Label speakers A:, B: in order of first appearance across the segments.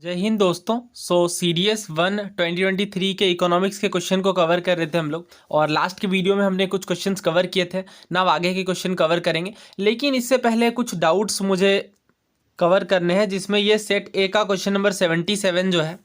A: जय हिंद दोस्तों। CDS 1 2023 के इकोनॉमिक्स के क्वेश्चन को कवर कर रहे थे हम लोग, और लास्ट के वीडियो में हमने कुछ क्वेश्चंस कवर किए थे ना। अब आगे के क्वेश्चन कवर करेंगे, लेकिन इससे पहले कुछ डाउट्स मुझे कवर करने हैं, जिसमें ये सेट ए का क्वेश्चन नंबर 77 जो है,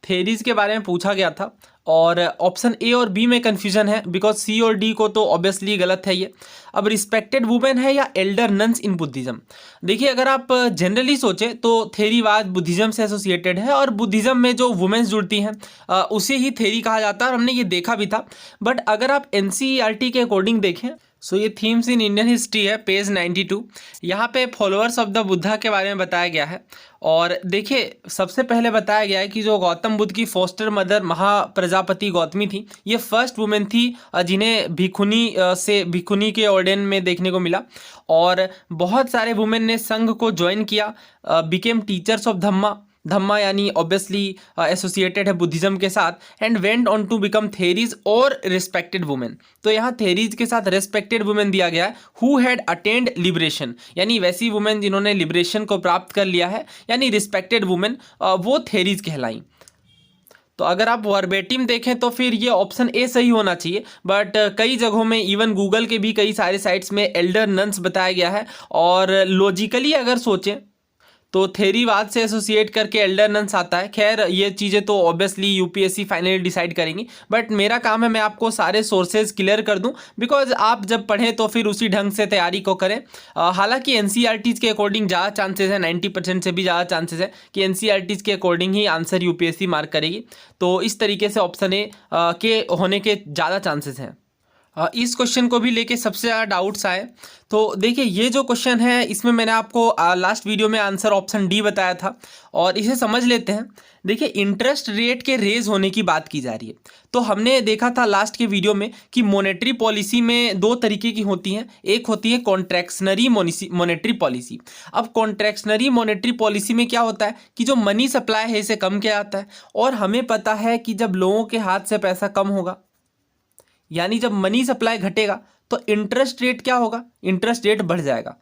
A: थेरीज के बारे में पूछा गया था। और ऑप्शन ए और बी में कन्फ्यूजन है, बिकॉज सी और डी को तो ऑब्वियसली गलत है ये। अब रिस्पेक्टेड वुमेन है या एल्डर नन्स इन बुद्धिज्म। देखिए, अगर आप जनरली सोचें तो थेरीवाद बुद्धिज्म से एसोसिएटेड है, और बुद्धिज्म में जो वुमेन्स जुड़ती हैं उसे ही थेरी कहा जाता है, और हमने ये देखा भी था। बट अगर आप NCERT के अकॉर्डिंग देखें, सो ये थीम्स इन इंडियन हिस्ट्री है, पेज 92। यहाँ पे फॉलोअर्स ऑफ द बुद्धा के बारे में बताया गया है। और देखिए, सबसे पहले बताया गया है कि जो गौतम बुद्ध की फोस्टर मदर महाप्रजापति गौतमी थी, ये फर्स्ट वुमेन थी जिन्हें भिखुनी के ऑर्डन में देखने को मिला। और बहुत सारे वुमेन ने संघ को ज्वाइन किया, बिकेम टीचर्स ऑफ धम्मा यानी ऑब्वियसली एसोसिएटेड है बुद्धिज्म के साथ, and went on to become theris और रिस्पेक्टेड वुमेन। तो यहाँ थेरीज के साथ रेस्पेक्टेड वुमेन दिया गया है, हु हैड अटेंड लिबरेशन, यानी वैसी वुमेन जिन्होंने लिबरेशन को प्राप्त कर लिया है, यानी रिस्पेक्टेड वुमेन वो थेरीज कहलाई। तो अगर आप वर्बेटिम देखें तो फिर ये ऑप्शन ए सही होना चाहिए, बट कई जगहों में, इवन गूगल के भी कई सारे साइट्स में एल्डर नन्स बताया गया है। और लॉजिकली अगर सोचें तो थेरीवाद से एसोसिएट करके एल्डर नन्स आता है। खैर, ये चीज़ें तो ऑब्वियसली UPSC फाइनली डिसाइड करेंगी, बट मेरा काम है मैं आपको सारे सोर्सेज क्लियर कर दूं, बिकॉज आप जब पढ़ें तो फिर उसी ढंग से तैयारी को करें। हालांकि NCERT के अकॉर्डिंग ज़्यादा चांसेस है, 90% से भी ज़्यादा चांसेस है कि NCERT के अकॉर्डिंग ही आंसर UPSC मार्क करेगी। तो इस तरीके से ऑप्शन ए के होने के ज़्यादा चांसेस हैं। इस क्वेश्चन को भी लेके सबसे ज़्यादा डाउट्स आए। तो देखिए, ये जो क्वेश्चन है, इसमें मैंने आपको लास्ट वीडियो में आंसर ऑप्शन डी बताया था, और इसे समझ लेते हैं। देखिए, इंटरेस्ट रेट के रेज होने की बात की जा रही है। तो हमने देखा था लास्ट के वीडियो में कि मॉनेटरी पॉलिसी में दो तरीके की होती हैं। एक होती है कॉन्ट्रैक्शनरी मॉनेटरी पॉलिसी। अब कॉन्ट्रैक्शनरी मॉनेटरी पॉलिसी में क्या होता है कि जो मनी सप्लाई है इसे कम किया जाता है, और हमें पता है कि जब लोगों के हाथ से पैसा कम होगा, यानी जब मनी सप्लाई घटेगा, तो इंटरेस्ट रेट क्या होगा, इंटरेस्ट रेट बढ़ जाएगा।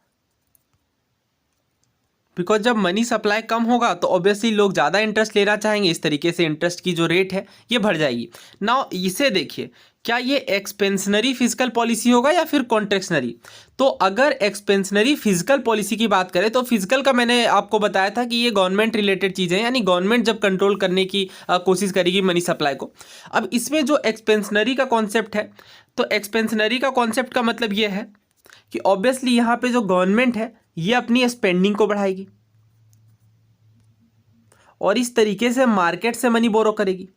A: बिकॉज जब मनी सप्लाई कम होगा तो ऑब्वियसली लोग ज़्यादा इंटरेस्ट लेना चाहेंगे, इस तरीके से इंटरेस्ट की जो रेट है ये बढ़ जाएगी। नाउ इसे देखिए, क्या ये एक्सपेंशनरी फिजिकल पॉलिसी होगा या फिर कॉन्ट्रैक्शनरी। तो अगर एक्सपेंशनरी फिजिकल पॉलिसी की बात करें तो फिजिकल का मैंने आपको बताया था कि ये गवर्नमेंट रिलेटेड चीज़ें हैं, यानी गवर्नमेंट जब कंट्रोल करने की कोशिश करेगी मनी सप्लाई को। अब इसमें जो एक्सपेंशनरी का कॉन्सेप्ट है, तो एक्सपेंशनरी का कॉन्सेप्ट का मतलब ये है कि ऑब्वियसली यहाँ पे जो गवर्नमेंट है ये अपनी स्पेंडिंग को बढ़ाएगी, और इस तरीके से मार्केट से मनी बोरो करेगी।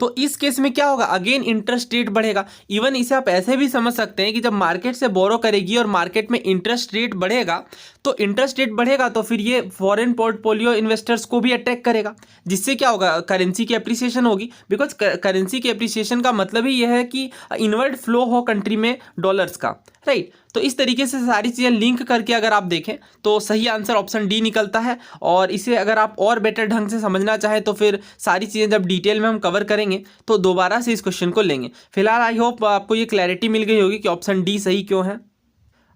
A: तो इस केस में क्या होगा, अगेन इंटरेस्ट रेट बढ़ेगा। इवन इसे आप ऐसे भी समझ सकते हैं कि जब मार्केट से बोरो करेगी और मार्केट में इंटरेस्ट रेट बढ़ेगा, तो इंटरेस्ट रेट बढ़ेगा तो फिर ये फॉरेन पोर्टफोलियो इन्वेस्टर्स को भी अट्रैक्ट करेगा, जिससे क्या होगा, करेंसी की एप्रिसिएशन होगी। बिकॉज करेंसी की एप्रिसिएशन का मतलब ही यह है कि इनवर्ड फ्लो हो कंट्री में डॉलर्स का, राइट। तो इस तरीके से सारी चीज़ें लिंक करके अगर आप देखें तो सही आंसर ऑप्शन डी निकलता है। और इसे अगर आप और बेटर ढंग से समझना चाहें तो फिर सारी चीज़ें जब डिटेल में हम कवर करेंगे तो दोबारा से इस क्वेश्चन को लेंगे। फिलहाल आई होप आपको ये क्लैरिटी मिल गई होगी कि ऑप्शन डी सही क्यों है।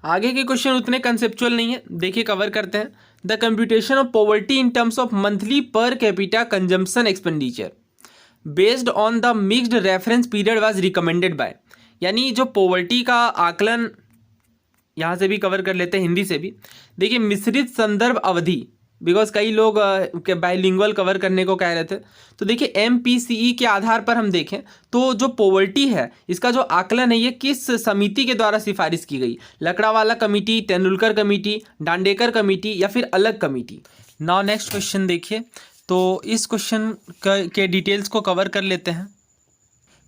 A: आगे के क्वेश्चन उतने कंसेप्चुअल नहीं है, देखिए कवर करते हैं। The computation of poverty in terms of monthly per capita consumption expenditure based on the mixed reference period was recommended by, यानी जो पॉवर्टी का आकलन, यहाँ से भी कवर कर लेते हैं हिंदी से भी। देखिए, मिश्रित संदर्भ अवधि, बिकॉज कई लोग बाइलिंगुअल कवर करने को कह रहे थे। तो देखिए, MPCE के आधार पर हम देखें तो जो पॉवर्टी है इसका जो आकलन है ये किस समिति के द्वारा सिफारिश की गई, Lakdawala committee, Tendulkar committee, Dandekar committee, या फिर अलग कमेटी। नाउ नेक्स्ट क्वेश्चन देखिए, तो इस क्वेश्चन के डिटेल्स को कवर कर लेते हैं।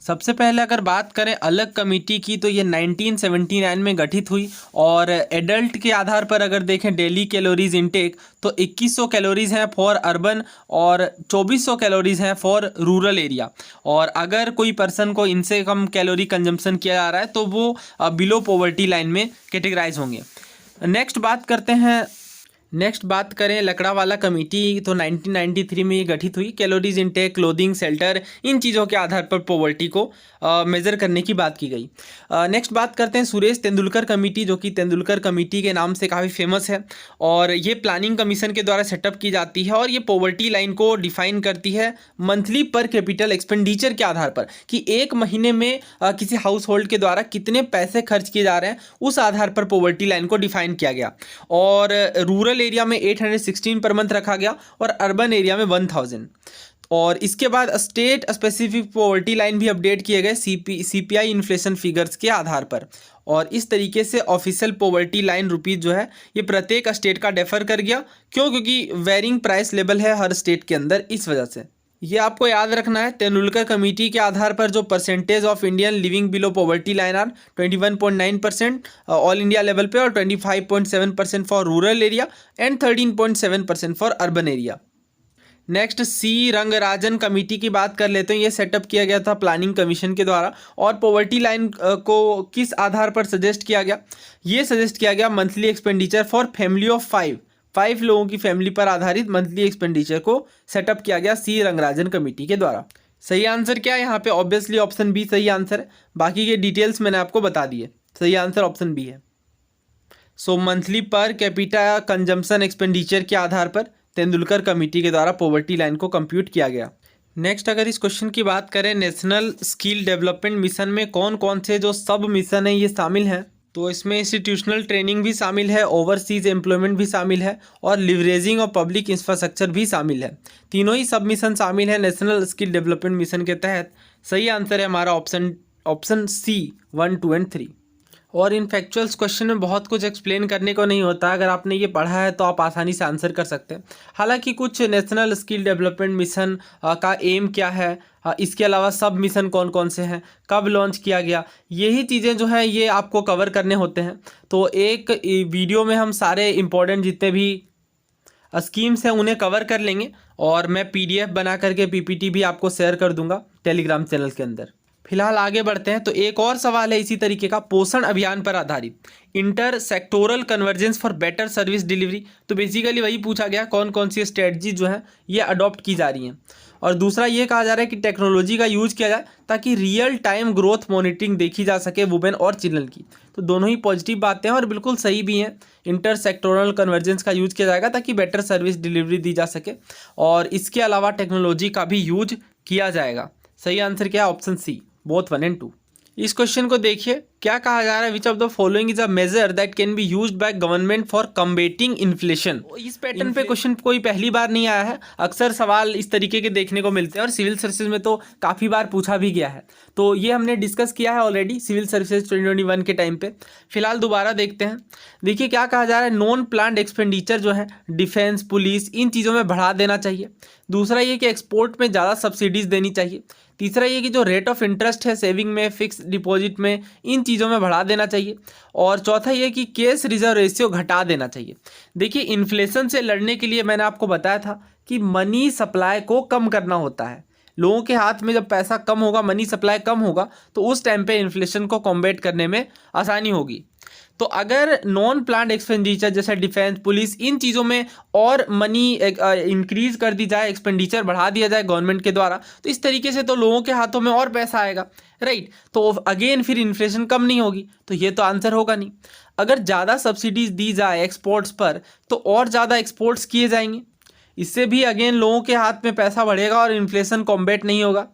A: सबसे पहले अगर बात करें अलग कमेटी की, तो ये 1979 में गठित हुई, और एडल्ट के आधार पर अगर देखें डेली कैलोरीज इनटेक, तो 2100 कैलोरीज हैं फॉर अर्बन और 2400 कैलोरीज हैं फॉर रूरल एरिया। और अगर कोई पर्सन को इनसे कम कैलोरी कंजम्पशन किया जा रहा है तो वो बिलो पॉवर्टी लाइन में कैटेगराइज होंगे। नेक्स्ट बात करते हैं नेक्स्ट बात करें लकड़ावाला कमेटी, तो 1993 में ये गठित हुई। कैलोरीज इनटेक, क्लोथिंग, शेल्टर, इन चीज़ों के आधार पर पॉवर्टी को मेज़र करने की बात की गई। नेक्स्ट बात करते हैं सुरेश तेंदुलकर कमेटी, जो कि तेंदुलकर कमेटी के नाम से काफ़ी फेमस है और ये प्लानिंग कमीशन के द्वारा सेटअप की जाती है और ये पॉवर्टी लाइन को डिफाइन करती है मंथली पर कैपिटल एक्सपेंडिचर के आधार पर, कि एक महीने में किसी हाउस होल्ड के द्वारा कितने पैसे खर्च किए जा रहे हैं, उस आधार पर पॉवर्टी लाइन को डिफाइन किया गया। और रूरल एरिया में 816 पर मंथ रखा गया और अर्बन एरिया में 1000। और इसके बाद स्टेट स्पेसिफिक पॉवर्टी लाइन भी अपडेट किए गए सीपीआई इन्फ्लेशन फिगर्स के आधार पर। और इस तरीके से ऑफिशियल पॉवर्टी लाइन रुपीज़ जो है ये प्रत्येक स्टेट का डिफर कर गया। क्यों? क्योंकि वेरिंग प्राइस लेवल है हर स्टेट के अंदर, इस वजह से। ये आपको याद रखना है, तेंदुलकर कमेटी के आधार पर जो percentage of Indian living below poverty line are 21.9% all India level पे और 25.7% for rural area and 13.7% for urban area. Next C Rangarajan committee की बात कर लेते हैं। ये सेटअप किया गया था प्लानिंग कमीशन के द्वारा और पॉवर्टी लाइन को किस आधार पर सजेस्ट किया गया? ये सजेस्ट किया गया monthly expenditure for family of 5 लोगों की फैमिली पर आधारित मंथली एक्सपेंडिचर को सेटअप किया गया सी रंगराजन कमेटी के द्वारा। सही आंसर क्या है यहाँ पे? ऑब्वियसली ऑप्शन बी सही आंसर है। बाकी के डिटेल्स मैंने आपको बता दिए। सही आंसर ऑप्शन बी है। सो monthly per capita consumption expenditure के आधार पर तेंदुलकर कमेटी के द्वारा पॉवर्टी लाइन को कंप्यूट किया गया। नेक्स्ट अगर इस क्वेश्चन की बात करें, नेशनल स्किल डेवलपमेंट मिशन में कौन कौन से जो सब मिशन है ये शामिल हैं? तो इसमें इंस्टीट्यूशनल ट्रेनिंग भी शामिल है, ओवरसीज एम्प्लॉयमेंट भी शामिल है और लिवरेजिंग और पब्लिक इंफ्रास्ट्रक्चर भी शामिल है। तीनों ही सब मिशन शामिल है नेशनल स्किल डेवलपमेंट मिशन के तहत। सही आंसर है हमारा ऑप्शन सी 1, 2 एंड 3। और इन फैक्चुअल्स क्वेश्चन में बहुत कुछ एक्सप्लेन करने को नहीं होता। अगर आपने ये पढ़ा है तो आप आसानी से आंसर कर सकते हैं। हालांकि कुछ नेशनल स्किल डेवलपमेंट मिशन का एम क्या है, इसके अलावा सब मिशन कौन कौन से हैं, कब लॉन्च किया गया, यही चीज़ें जो है ये आपको कवर करने होते हैं। तो एक वीडियो में हम सारे इंपॉर्टेंट जितने भी स्कीम्स हैं उन्हें कवर कर लेंगे और मैं PDF बना करके PPT भी आपको शेयर कर दूंगा टेलीग्राम चैनल के अंदर। फिलहाल आगे बढ़ते हैं। तो एक और सवाल है इसी तरीके का, पोषण अभियान पर आधारित, inter sectoral convergence for better service delivery. तो बेसिकली वही पूछा गया कौन कौन सी स्ट्रेटजी जो है ये अडॉप्ट की जा रही हैं। और दूसरा ये कहा जा रहा है कि टेक्नोलॉजी का यूज किया जाए ताकि रियल टाइम ग्रोथ मॉनिटरिंग देखी जा सके वुमेन और चिल्ड्रन की। तो दोनों ही पॉजिटिव बातें हैं और बिल्कुल सही भी हैं। इंटर सेक्टोरल कन्वर्जेंस का यूज किया जाएगा ताकि बेटर सर्विस डिलीवरी दी जा सके और इसके अलावा टेक्नोलॉजी का भी यूज किया जाएगा। सही आंसर क्या है? Option C, both 1 and 2। इस क्वेश्चन को देखिए, क्या कहा जा रहा है? Which of the following is a measure that can be used by government for combating inflation. इस पैटर्न पे क्वेश्चन कोई पहली बार नहीं आया है, अक्सर सवाल इस तरीके के देखने को मिलते हैं और सिविल सर्विसेज में तो काफ़ी बार पूछा भी गया है। तो ये हमने डिस्कस किया है ऑलरेडी सिविल सर्विसेज 2021 के टाइम पे। फिलहाल दोबारा देखते हैं। देखिए क्या कहा जा रहा है, नॉन प्लान्ड एक्सपेंडिचर जो है डिफेंस, पुलिस, इन चीज़ों में बढ़ा देना चाहिए। दूसरा ये कि एक्सपोर्ट में ज़्यादा सब्सिडीज देनी चाहिए। तीसरा ये कि जो रेट ऑफ इंटरेस्ट है सेविंग में, फिक्स डिपॉजिट में, इन चीज़ों में बढ़ा देना चाहिए। और चौथा ये कि कैश रिजर्व रेशियो घटा देना चाहिए। देखिए इन्फ्लेशन से लड़ने के लिए मैंने आपको बताया था कि मनी सप्लाई को कम करना होता है। लोगों के हाथ में जब पैसा कम होगा, मनी सप्लाई कम होगा, तो उस टाइम पे इन्फ्लेशन को कॉम्बैट करने में आसानी होगी। तो अगर नॉन प्लान्ड एक्सपेंडिचर जैसे डिफेंस, पुलिस, इन चीज़ों में और मनी इंक्रीज कर दी जाए, एक्सपेंडिचर बढ़ा दिया जाए गवर्नमेंट के द्वारा, तो इस तरीके से तो लोगों के हाथों में और पैसा आएगा, राइट। तो अगेन फिर इन्फ्लेशन कम नहीं होगी, तो ये तो आंसर होगा नहीं। अगर ज़्यादा सब्सिडीज दी जाए एक्सपोर्ट्स पर तो और ज़्यादा एक्सपोर्ट्स किए जाएंगे, इससे भी अगेन लोगों के हाथ में पैसा बढ़ेगा और इन्फ्लेशन कॉम्बैट नहीं होगा।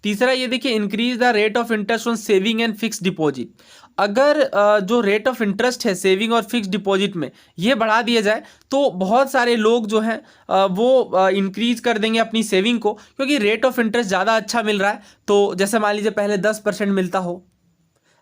A: तीसरा ये देखिए, increase the rate of interest on saving and fix deposit. अगर जो रेट ऑफ इंटरेस्ट है सेविंग और फिक्स डिपॉजिट में ये बढ़ा दिया जाए तो बहुत सारे लोग जो हैं वो इंक्रीज कर देंगे अपनी सेविंग को, क्योंकि रेट ऑफ इंटरेस्ट ज़्यादा अच्छा मिल रहा है। तो जैसे मान लीजिए पहले 10% मिलता हो,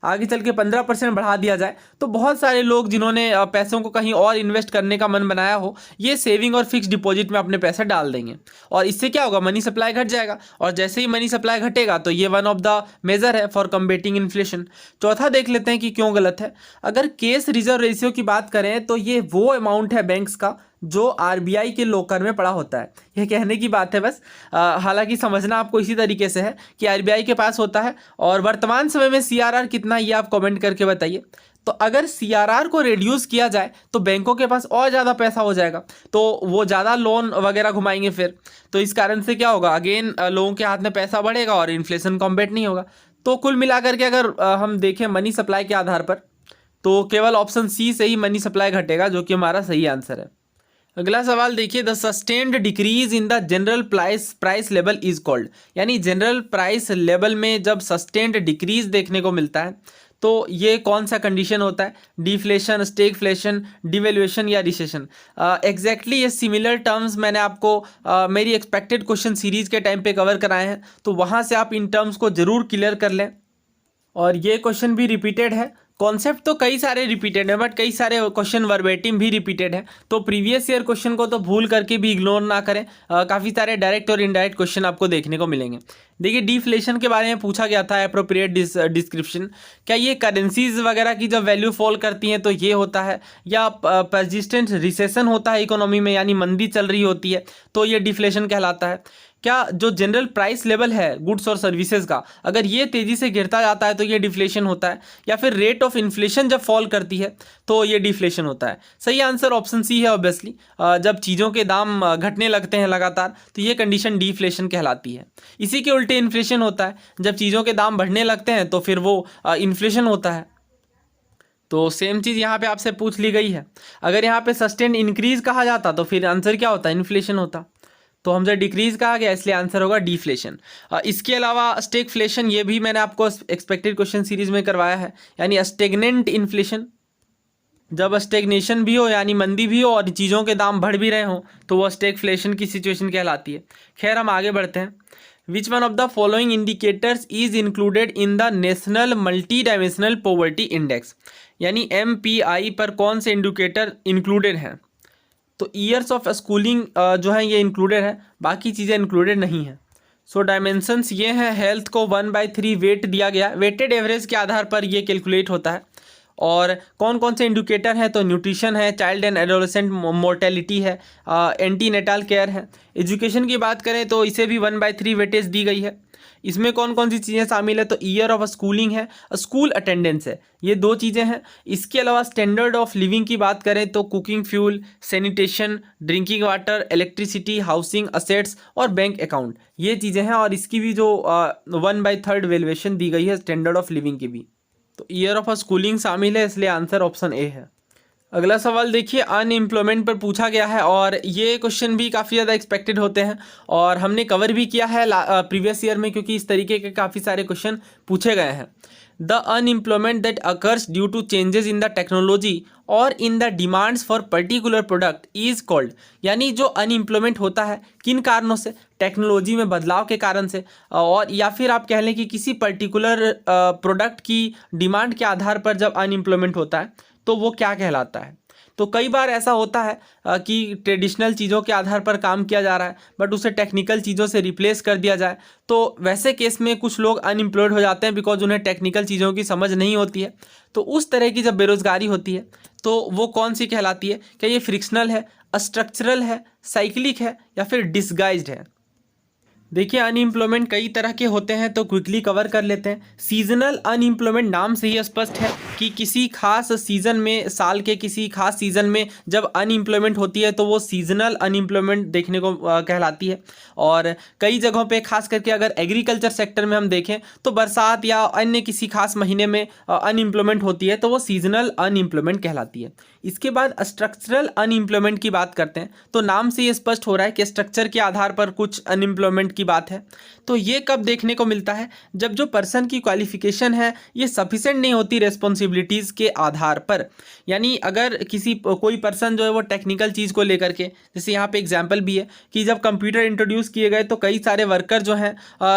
A: आगे चल के 15% बढ़ा दिया जाए, तो बहुत सारे लोग जिन्होंने पैसों को कहीं और इन्वेस्ट करने का मन बनाया हो, ये सेविंग और फिक्स डिपॉजिट में अपने पैसे डाल देंगे और इससे क्या होगा, मनी सप्लाई घट जाएगा। और जैसे ही मनी सप्लाई घटेगा तो ये वन ऑफ द मेजर है फॉर कम्बेटिंग इन्फ्लेशन। चौथा देख लेते हैं कि क्यों गलत है। अगर कैश रिजर्व रेशियो की बात करें तो ये वो अमाउंट है बैंक्स का जो RBI के लॉकर में पड़ा होता है। यह कहने की बात है बस, हालांकि समझना आपको इसी तरीके से है कि RBI के पास होता है। और वर्तमान समय में CRR कितना, ये आप कमेंट करके बताइए। तो अगर सीआरआर को रिड्यूस किया जाए तो बैंकों के पास और ज़्यादा पैसा हो जाएगा, तो वो ज़्यादा लोन वगैरह घुमाएंगे फिर। तो इस कारण से क्या होगा, अगेन लोगों के हाथ में पैसा बढ़ेगा और इन्फ्लेशन कॉम्बैट नहीं होगा। तो कुल मिलाकर के अगर हम देखें मनी सप्लाई के आधार पर, तो केवल ऑप्शन सी से ही मनी सप्लाई घटेगा, जो कि हमारा सही आंसर है। अगला सवाल देखिए, the sustained decrease in the general price level is called. यानी जनरल प्राइस लेवल में जब सस्टेन्ड डिक्रीज देखने को मिलता है तो ये कौन सा कंडीशन होता है, डिफ्लेशन, स्टैगफ्लेशन, डिवैल्यूएशन या रिसेशन। एग्जैक्टली ये सिमिलर टर्म्स मैंने आपको मेरी एक्सपेक्टेड क्वेश्चन सीरीज के टाइम पे कवर कराए हैं, तो वहाँ से आप इन टर्म्स को जरूर क्लियर कर लें। और ये क्वेश्चन भी रिपीटेड है, कॉन्सेप्ट तो कई सारे रिपीटेड है बट कई सारे क्वेश्चन वर्बेटिम भी रिपीटेड है, तो प्रीवियस ईयर क्वेश्चन को तो भूल करके भी इग्नोर ना करें। काफ़ी सारे डायरेक्ट और इनडायरेक्ट क्वेश्चन आपको देखने को मिलेंगे। देखिए डिफ्लेशन के बारे में पूछा गया था, अप्रोप्रिएट डिस्क्रिप्शन, क्या ये करेंसीज वगैरह की जब वैल्यू फॉल करती हैं तो ये होता है, या परसिस्टेंट रिसेशन होता है इकोनॉमी में, यानी मंदी चल रही होती है तो ये डिफ्लेशन कहलाता है। क्या जो जनरल प्राइस लेवल है गुड्स और सर्विसेज का, अगर ये तेज़ी से गिरता जाता है तो ये डिफ्लेशन होता है, या फिर रेट ऑफ इन्फ्लेशन जब फॉल करती है तो ये डिफ्लेशन होता है। सही आंसर ऑप्शन सी है ऑब्वियसली। जब चीज़ों के दाम घटने लगते हैं लगातार तो ये कंडीशन डिफ्लेशन कहलाती है। इसी के उल्टे इन्फ्लेशन होता है, जब चीज़ों के दाम बढ़ने लगते हैं तो फिर वो इन्फ्लेशन होता है। तो सेम चीज़ यहाँ पे आपसे पूछ ली गई है। अगर यहाँ पे सस्टेन इंक्रीज कहा जाता तो फिर आंसर क्या होता, इन्फ्लेशन होता। तो हमसे डिक्रीज कहा गया इसलिए आंसर होगा डिफ्लेशन। इसके अलावा स्टैगफ्लेशन, ये भी मैंने आपको एक्सपेक्टेड क्वेश्चन सीरीज में करवाया है, यानी स्टेगनेंट इन्फ्लेशन। जब स्टेगनेशन भी हो यानी मंदी भी हो और चीज़ों के दाम बढ़ भी रहे हों तो वो स्टैगफ्लेशन की सिचुएशन कहलाती है। खैर हम आगे बढ़ते हैं। Which one of the following indicators is included in the national multi dimensional poverty index. यानी MPI पर कौन से इंडिकेटर इंक्लूडेड हैं। तो ईयर्स ऑफ स्कूलिंग जो है ये इंक्लूडेड है, बाकी चीज़ें इंक्लूडेड नहीं है। सो डायमेंशंस ये हैं, हेल्थ को 1/3 वेट दिया गया, वेटेड एवरेज के आधार पर ये कैलकुलेट होता है। और कौन कौन से इंडिकेटर हैं, तो न्यूट्रिशन है, चाइल्ड एंड एडोलेसेंट मोर्टेलिटी है, एंटीनेटाल केयर है। एजुकेशन की बात करें तो इसे भी 1/3 वेटेज दी गई है। इसमें कौन कौन सी चीज़ें शामिल है, तो ईयर ऑफ स्कूलिंग है, स्कूल अटेंडेंस है, ये 2 चीज़ें हैं। इसके अलावा स्टैंडर्ड ऑफ लिविंग की बात करें तो cooking fuel, sanitation, drinking water, electricity, housing assets और बैंक अकाउंट, ये चीज़ें हैं। और इसकी भी जो 1/3 वैल्यूएशन दी गई है स्टैंडर्ड ऑफ लिविंग की भी, तो ईयर ऑफ स्कूलिंग शामिल है, इसलिए आंसर ऑप्शन ए है। अगला सवाल देखिए, अनएम्प्लॉयमेंट पर पूछा गया है और ये क्वेश्चन भी काफ़ी ज़्यादा एक्सपेक्टेड होते हैं और हमने कवर भी किया है प्रीवियस ईयर में, क्योंकि इस तरीके के काफ़ी सारे क्वेश्चन पूछे गए हैं। The unemployment that occurs due to changes in the technology और in the demands for particular product is called. यानी जो अनएम्प्लॉयमेंट होता है किन कारणों से, टेक्नोलॉजी में बदलाव के कारण से, और या फिर आप कह लें कि किसी पर्टिकुलर प्रोडक्ट की डिमांड के आधार पर जब अनएम्प्लॉयमेंट होता है तो वो क्या कहलाता है। तो कई बार ऐसा होता है कि ट्रेडिशनल चीज़ों के आधार पर काम किया जा रहा है बट उसे टेक्निकल चीज़ों से रिप्लेस कर दिया जाए, तो वैसे केस में कुछ लोग अनएम्प्लॉयड हो जाते हैं बिकॉज उन्हें टेक्निकल चीज़ों की समझ नहीं होती है। तो उस तरह की जब बेरोज़गारी होती है तो वो कौन सी कहलाती है, क्या ये फ्रिक्शनल है, स्ट्रक्चरल है, साइक्लिक है या फिर डिसगाइज्ड है। देखिए अनएम्प्लॉयमेंट कई तरह के होते हैं तो क्विकली कवर कर लेते हैं। सीजनल अनएम्प्लॉयमेंट नाम से ही स्पष्ट है कि किसी खास सीज़न में, साल के किसी खास सीज़न में जब अनएम्प्लॉयमेंट होती है तो वो सीजनल अनएम्प्लॉयमेंट देखने को कहलाती है। और कई जगहों पे खास करके अगर एग्रीकल्चर सेक्टर में हम देखें तो बरसात या अन्य किसी खास महीने में अनएम्प्लॉयमेंट होती है तो वो सीजनल अनएम्प्लॉयमेंट कहलाती है। इसके बाद स्ट्रक्चरल अनएम्प्लॉयमेंट की बात करते हैं तो नाम से ये स्पष्ट हो रहा है कि स्ट्रक्चर के आधार पर कुछ अनएम्प्लॉयमेंट की बात है। तो ये कब देखने को मिलता है, जब जो पर्सन की क्वालिफिकेशन है ये सफिशिएंट नहीं होती रिस्पॉन्सिबिलिटीज़ के आधार पर। यानी अगर कोई पर्सन जो है वो टेक्निकल चीज़ को लेकर के, जैसे यहाँ पे एग्जांपल भी है कि जब कंप्यूटर इंट्रोड्यूस किए गए तो कई सारे वर्कर जो हैं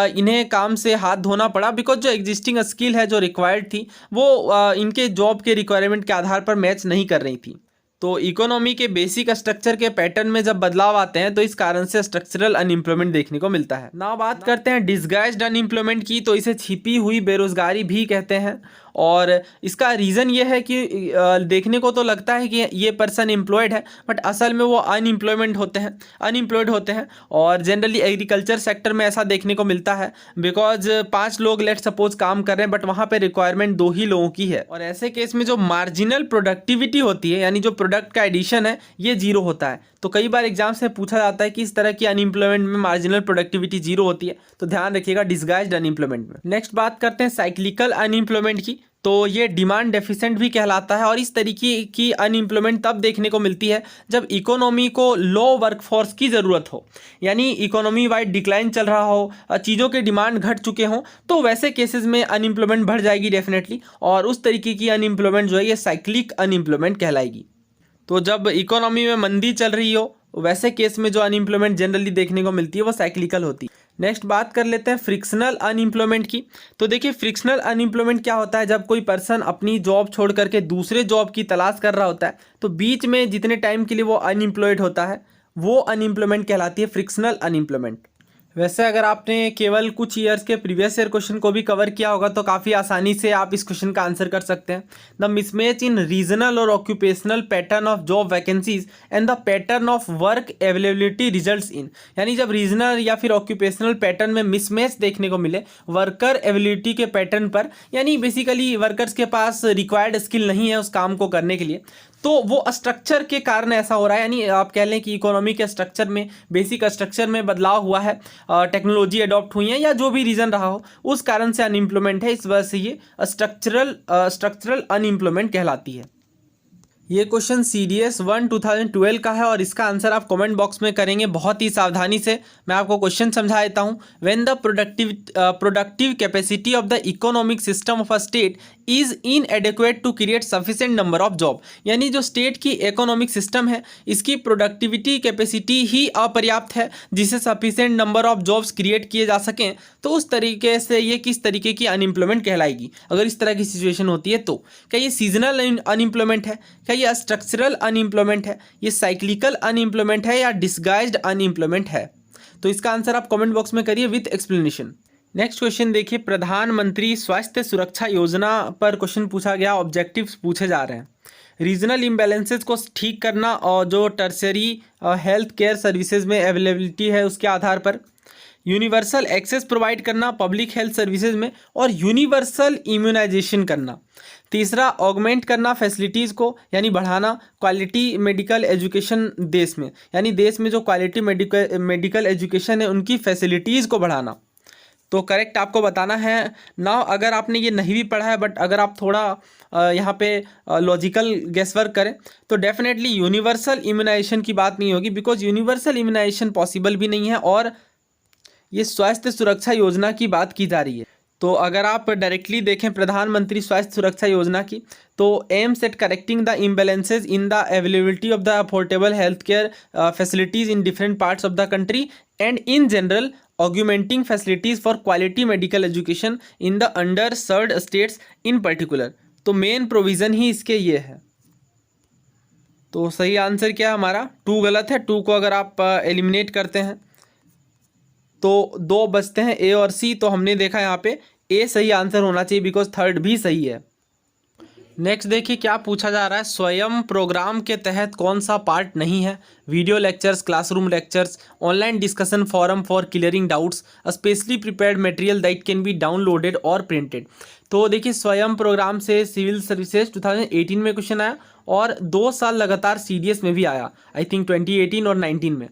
A: इन्हें काम से हाथ धोना पड़ा बिकॉज जो एग्जिस्टिंग स्किल है जो रिक्वायर्ड थी वो इनके जॉब के रिक्वायरमेंट के आधार पर मैच नहीं कर रही थी। तो इकोनॉमी के बेसिक स्ट्रक्चर के पैटर्न में जब बदलाव आते हैं तो इस कारण से स्ट्रक्चरल अनएम्प्लॉयमेंट देखने को मिलता है। ना बात करते हैं डिसगाइज्ड अनएम्प्लॉयमेंट की, तो इसे छिपी हुई बेरोजगारी भी कहते हैं। और इसका रीज़न ये है कि देखने को तो लगता है कि ये पर्सन एम्प्लॉयड है, बट असल में वो अनएम्प्लॉयड होते हैं। और जनरली एग्रीकल्चर सेक्टर में ऐसा देखने को मिलता है, बिकॉज 5 लोग लेट सपोज काम कर रहे हैं, बट वहाँ पे रिक्वायरमेंट 2 ही लोगों की है। और ऐसे केस में जो मार्जिनल प्रोडक्टिविटी होती है, यानी जो प्रोडक्ट का एडिशन है, ये 0 होता है। तो कई बार एग्जाम से पूछा जाता है कि इस तरह की अनएम्प्लॉयमेंट में मार्जिनल प्रोडक्टिविटी 0 होती है, तो ध्यान रखिएगा डिस्गाइज्ड अनएम्प्लॉयमेंट में। नेक्स्ट बात करते हैं साइक्लिकल अनएम्प्लॉयमेंट की। तो ये डिमांड डेफिशिएंट भी कहलाता है, और इस तरीके की अनएम्प्लॉयमेंट तब देखने को मिलती है जब इकोनॉमी को लो वर्कफोर्स की ज़रूरत हो, यानी इकोनॉमी वाइड डिक्लाइन चल रहा हो, चीज़ों के डिमांड घट चुके हों, तो वैसे केसेस में अनएम्प्लॉयमेंट बढ़ जाएगी डेफिनेटली, और उस तरीके की अनएम्प्लॉयमेंट जो है ये साइक्लिक अनएम्प्लॉयमेंट कहलाएगी। तो जब इकोनॉमी में मंदी चल रही हो, वैसे केस में जो अनएम्प्लॉयमेंट जनरली देखने को मिलती है वो साइक्लिकल होती है। नेक्स्ट बात कर लेते हैं फ्रिक्शनल अनएम्प्लॉयमेंट की। तो देखिए फ्रिक्शनल अनएम्प्लॉयमेंट क्या होता है, जब कोई पर्सन अपनी जॉब छोड़ करके दूसरे जॉब की तलाश कर रहा होता है, तो बीच में जितने टाइम के लिए वो अनएम्प्लॉयड होता है, वो अनएम्प्लॉयमेंट कहलाती है फ्रिक्शनल अनएम्प्लॉयमेंट। वैसे अगर आपने केवल कुछ ईयर्स के प्रीवियस ईयर क्वेश्चन को भी कवर किया होगा तो काफ़ी आसानी से आप इस क्वेश्चन का आंसर कर सकते हैं। द मिसमैच इन रीजनल और occupational pattern of job vacancies and the pattern of work availability results in, यानी जब रीजनल या फिर ऑक्यूपेशनल पैटर्न में मिसमैच देखने को मिले वर्कर अवेलेबिलिटी के पैटर्न पर, यानी बेसिकली वर्कर्स के पास रिक्वायर्ड स्किल नहीं है उस काम को करने के लिए, तो वो स्ट्रक्चर के कारण ऐसा हो रहा है। यानी आप कह लें कि इकोनॉमी के स्ट्रक्चर में, बेसिक स्ट्रक्चर में बदलाव हुआ है, टेक्नोलॉजी अडॉप्ट हुई है, या जो भी रीज़न रहा हो, उस कारण से अनएम्प्लॉयमेंट है। इस वजह से ये स्ट्रक्चरल अनएम्प्लॉयमेंट कहलाती है। ये क्वेश्चन CDS 1 2012 का है, और इसका आंसर आप कमेंट बॉक्स में करेंगे बहुत ही सावधानी से। मैं आपको क्वेश्चन समझा देता हूँ। When the productive capacity of the economic system of a state is inadequate to create sufficient number of job, यानी जो स्टेट की इकोनॉमिक सिस्टम है, इसकी प्रोडक्टिविटी कैपेसिटी ही अपर्याप्त है जिससे sufficient number of jobs create किए जा सकें, तो उस तरीके से ये किस तरीके की अनएम्प्लॉयमेंट कहलाएगी। अगर इस तरह की सिचुएशन होती है तो क्या ये सीजनल अनएम्प्लॉयमेंट है, क्या ये स्ट्रक्चरल अनएम्प्लॉयमेंट है, ये साइक्लिकल अनएम्प्लॉयमेंट है, या डिस्गाइज्ड अनएम्प्लॉयमेंट है? तो इसका आंसर आप कमेंट बॉक्स में करिए विथ एक्सप्लेनेशन। नेक्स्ट क्वेश्चन देखिए, प्रधानमंत्री स्वास्थ्य सुरक्षा योजना पर क्वेश्चन पूछा गया, ऑब्जेक्टिव्स पूछे जा रहे हैं। रीजनल इम्बैलेंसेस को ठीक करना, और जो टर्सरी हेल्थ केयर सर्विसेज में अवेलेबिलिटी है उसके आधार पर, यूनिवर्सल एक्सेस प्रोवाइड करना पब्लिक हेल्थ सर्विसेज में, और यूनिवर्सल इम्यूनाइजेशन करना। तीसरा, ऑगमेंट करना फैसिलिटीज़ को, यानी बढ़ाना क्वालिटी मेडिकल एजुकेशन देश में, यानी देश में जो क्वालिटी मेडिकल एजुकेशन है उनकी फैसिलिटीज़ को बढ़ाना। तो करेक्ट आपको बताना है ना। अगर आपने ये नहीं भी पढ़ा है, बट अगर आप थोड़ा यहाँ पे लॉजिकल गेसवर्क करें तो डेफिनेटली यूनिवर्सल इम्यूनाइजेशन की बात नहीं होगी, बिकॉज यूनिवर्सल इम्यूनाइजेशन पॉसिबल भी नहीं है, और ये स्वास्थ्य सुरक्षा योजना की बात की जा रही है। तो अगर आप डायरेक्टली देखें प्रधानमंत्री स्वास्थ्य सुरक्षा योजना की, तो aims at correcting the imbalances in the availability of the affordable health care facilities in different parts of the country and in general augmenting facilities for quality medical education in the under served states in particular. तो main provision ही इसके ये है। तो सही answer क्या है हमारा? 2 गलत है। 2 को अगर आप एलिमिनेट करते हैं तो 2 बचते हैं, A और C। तो हमने देखा यहाँ पे A सही आंसर होना चाहिए, बिकॉज 3rd भी सही है। नेक्स्ट देखिए क्या पूछा जा रहा है, स्वयं प्रोग्राम के तहत कौन सा पार्ट नहीं है? Video lectures, classroom lectures, online discussion forum for clearing doubts, specially prepared material that can be downloaded और प्रिंटेड। तो देखिए स्वयं प्रोग्राम से सिविल सर्विसेज 2018 में क्वेश्चन आया, और 2 साल लगातार CDS में भी आया, आई थिंक 2018 और 19 में।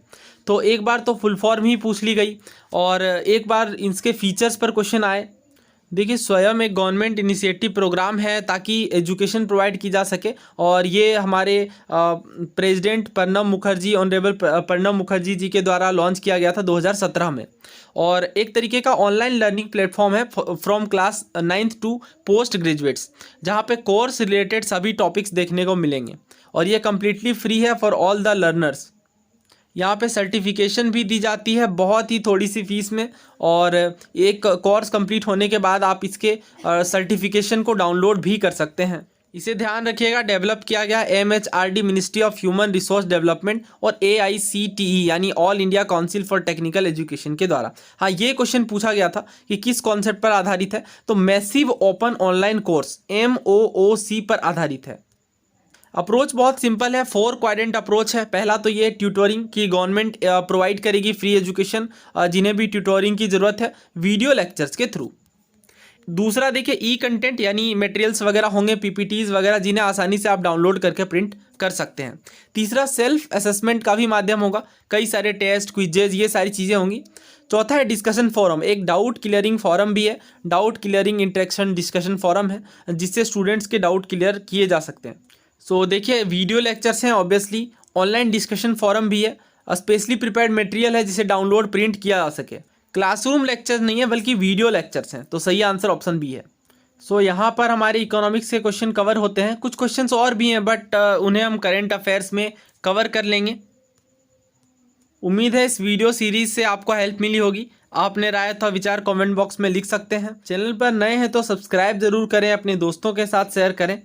A: तो एक बार तो फुल फॉर्म ही पूछ ली गई, और एक बार इसके फीचर्स पर क्वेश्चन आए। देखिए स्वयं एक गवर्नमेंट इनिशिएटिव प्रोग्राम है ताकि एजुकेशन प्रोवाइड की जा सके, और ये हमारे प्रेसिडेंट प्रणब मुखर्जी, ऑनरेबल प्रणब मुखर्जी जी के द्वारा लॉन्च किया गया था 2017 में। और एक तरीके का ऑनलाइन लर्निंग प्लेटफॉर्म है from class 9th to post graduates, जहाँ पे कोर्स रिलेटेड सभी टॉपिक्स देखने को मिलेंगे, और ये कम्प्लीटली फ्री है फॉर ऑल द लर्नर्स। यहाँ पे सर्टिफिकेशन भी दी जाती है बहुत ही थोड़ी सी फीस में, और एक कोर्स कंप्लीट होने के बाद आप इसके सर्टिफिकेशन को डाउनलोड भी कर सकते हैं। इसे ध्यान रखिएगा, डेवलप किया गया MHRD ministry of human resource development और AICTE यानी all India council for technical education के द्वारा। हाँ, ये क्वेश्चन पूछा गया था कि किस कॉन्सेप्ट पर आधारित है, तो massive open online course MOOC पर आधारित है। अप्रोच बहुत सिंपल है, 4 क्वाड्रेंट अप्रोच है। पहला तो ये ट्यूटोरिंग की गवर्नमेंट प्रोवाइड करेगी फ्री एजुकेशन जिन्हें भी ट्यूटोरिंग की ज़रूरत है वीडियो लेक्चर्स के थ्रू। दूसरा देखिए ई कंटेंट यानी मटेरियल्स वगैरह होंगे, PPTs वगैरह जिन्हें आसानी से आप डाउनलोड करके प्रिंट कर सकते हैं। तीसरा सेल्फ असेसमेंट का भी माध्यम होगा, कई सारे टेस्ट क्विजेज ये सारी चीज़ें होंगी। चौथा है डिस्कशन फोरम, एक डाउट क्लियरिंग फोरम भी है, doubt clearing interaction discussion forum है जिससे स्टूडेंट्स के डाउट क्लियर किए जा सकते हैं। सो देखिए वीडियो लेक्चर्स हैं ऑब्वियसली, ऑनलाइन डिस्कशन फोरम भी है, स्पेशली प्रिपेयर्ड मटेरियल है जिसे डाउनलोड प्रिंट किया जा सके। क्लासरूम लेक्चर्स नहीं है बल्कि वीडियो लेक्चर्स हैं, तो सही आंसर ऑप्शन बी है। सो यहाँ पर हमारे इकोनॉमिक्स के क्वेश्चन कवर होते हैं। कुछ क्वेश्चंस और भी हैं बट उन्हें हम करंट अफेयर्स में कवर कर लेंगे। उम्मीद है इस वीडियो सीरीज से आपको हेल्प मिली होगी। आपने राय अथवा विचार कमेंट बॉक्स में लिख सकते हैं। चैनल पर नए हैं तो सब्सक्राइब जरूर करें, अपने दोस्तों के साथ शेयर करें।